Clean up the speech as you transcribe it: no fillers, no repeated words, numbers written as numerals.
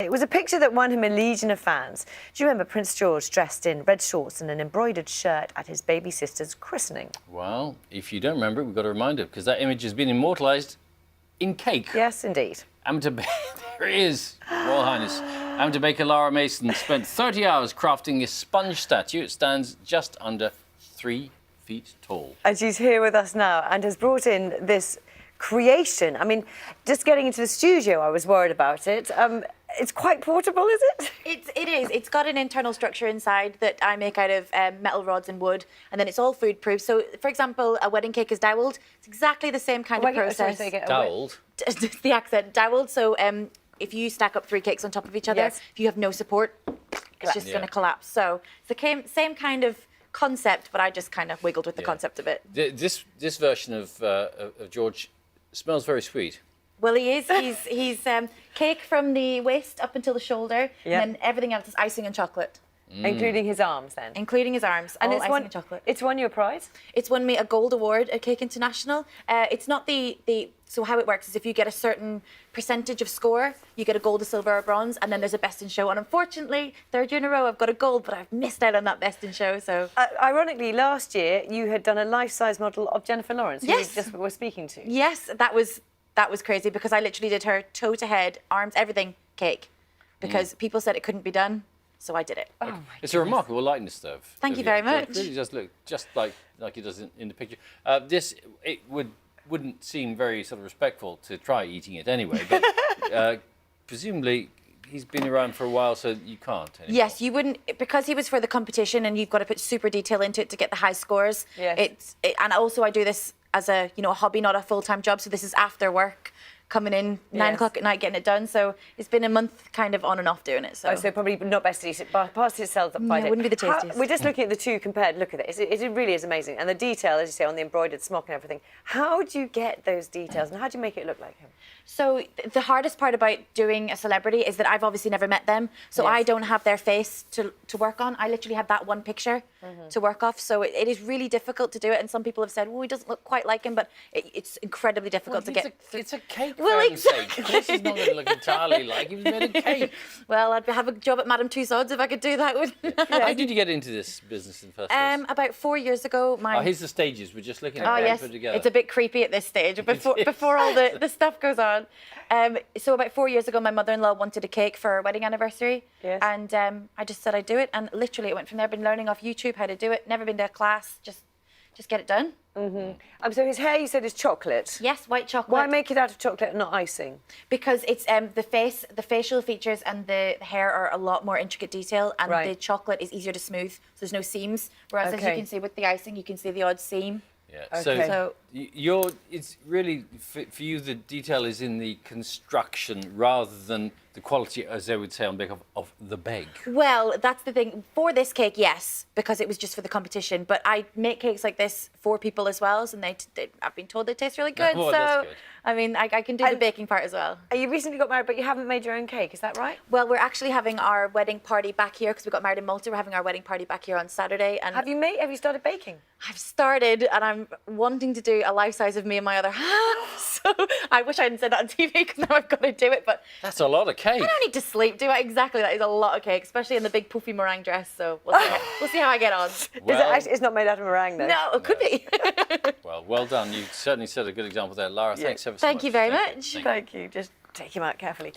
It was a picture that won him a legion of fans. Do you remember Prince George dressed in red shorts and an embroidered shirt at his baby sister's christening? Well, if you don't remember it, we've got to remind it, because that image has been immortalised in cake. Yes, indeed. There he is, Royal Highness. Amateur baker Lara Mason spent 30 hours crafting this sponge statue. It stands just under 3 feet tall. And she's here with us now and has brought in this creation. I mean, just getting into the studio, I was worried about it. It's quite portable, is it? It is. It's got an internal structure inside that I make out of metal rods and wood, and then it's all food proof. So, for example, a wedding cake is dowelled. It's exactly the same kind of process. Dowelled? The accent, dowelled. So, if you stack up 3 cakes on top of each other, Yes. if you have no support, it's just going to collapse. So, it's the same kind of concept, but I just kind of wiggled with the concept of it. This version of George smells very sweet. Well, he is. He's cake from the waist up until the shoulder, and then everything else is icing and chocolate. Including his arms, then? Including his arms, And all it's icing and chocolate. It's won you a prize? It's won me a gold award at Cake International. It's not so how it works is if you get a certain percentage of score, you get a gold, a silver, or a bronze, and then there's a best in show. And unfortunately, 3rd year in a row, I've got a gold, but I've missed out on that best in show. So, ironically, last year you had done a life-size model of Jennifer Lawrence, who we just were speaking to. yes, that was crazy because I literally did her toe to head, arms, everything, cake, because people said it couldn't be done. So I did it. Oh, my It's a remarkable likeness, though. Thank you very much. It really does look just like it does in the picture. It wouldn't seem very sort of respectful to try eating it anyway, but presumably he's been around for a while, so you can't anymore. Yes, you wouldn't, because he was for the competition and you've got to put super detail into it to get the high scores. Yes. And also I do this as a hobby, not a full-time job. So this is after work, coming in 9 o'clock at night, getting it done. So it's been a month kind of on and off doing it. So, so probably not best to eat it past itself. No, it wouldn't be the tastiest. We're just looking at the two compared. Look at it. It really is amazing. And the detail, as you say, on the embroidered smock and everything. How do you get those details and how do you make it look like him? So the hardest part about doing a celebrity is that I've obviously never met them. So I don't have their face to work on. I literally have that one picture to work off. So it is really difficult to do it. And some people have said, well, he doesn't look quite like him, but it's incredibly difficult to get. It's a cake, for Well, heaven's sake. Of course he's not going to look entirely like him. He's made a cake. Well, I'd have a job at Madame Tussauds if I could do that. How did you get into this business in the first place? About 4 years ago, Here's the stages. We're just looking at Oh them yes, put together. it's a bit creepy at this stage before all the stuff goes on. So about 4 years ago, my mother-in-law wanted a cake for our wedding anniversary, and I just said I'd do it, and literally it went from there. I've been learning off YouTube how to do it. Never been to a class. Just get it done. So his hair, you said, is chocolate. Yes, white chocolate. Why make it out of chocolate and not icing? Because it's the facial features and the hair are a lot more intricate detail, and the chocolate is easier to smooth, so there's no seams. Whereas as you can see with the icing, you can see the odd seam. Yeah. Okay. So it's really for you the detail is in the construction rather than the quality, as they would say on behalf of the bake. Well, that's the thing. For this cake, yes, because it was just for the competition. But I make cakes like this for people as well, and I've been told they taste really good. Oh, so, that's good. I mean, I can do the baking part as well. You recently got married, but you haven't made your own cake, is that right? Well, we're actually having our wedding party back here because we got married in Malta. We're having our wedding party back here on Saturday. And Have you started baking? I've started, and I'm wanting to do a life size of me and my other half. So I wish I hadn't said that on TV because now I've got to do it. But That's a lot of cake. I don't need to sleep, do I? Exactly, that is a lot of cake, especially in the big poofy meringue dress. So we'll see how I get on. It's not made out of meringue, though. No, it could be. Well done. You certainly set a good example there, Lara. Thanks ever so much. Thank you very much. Thank you. Just take him out carefully.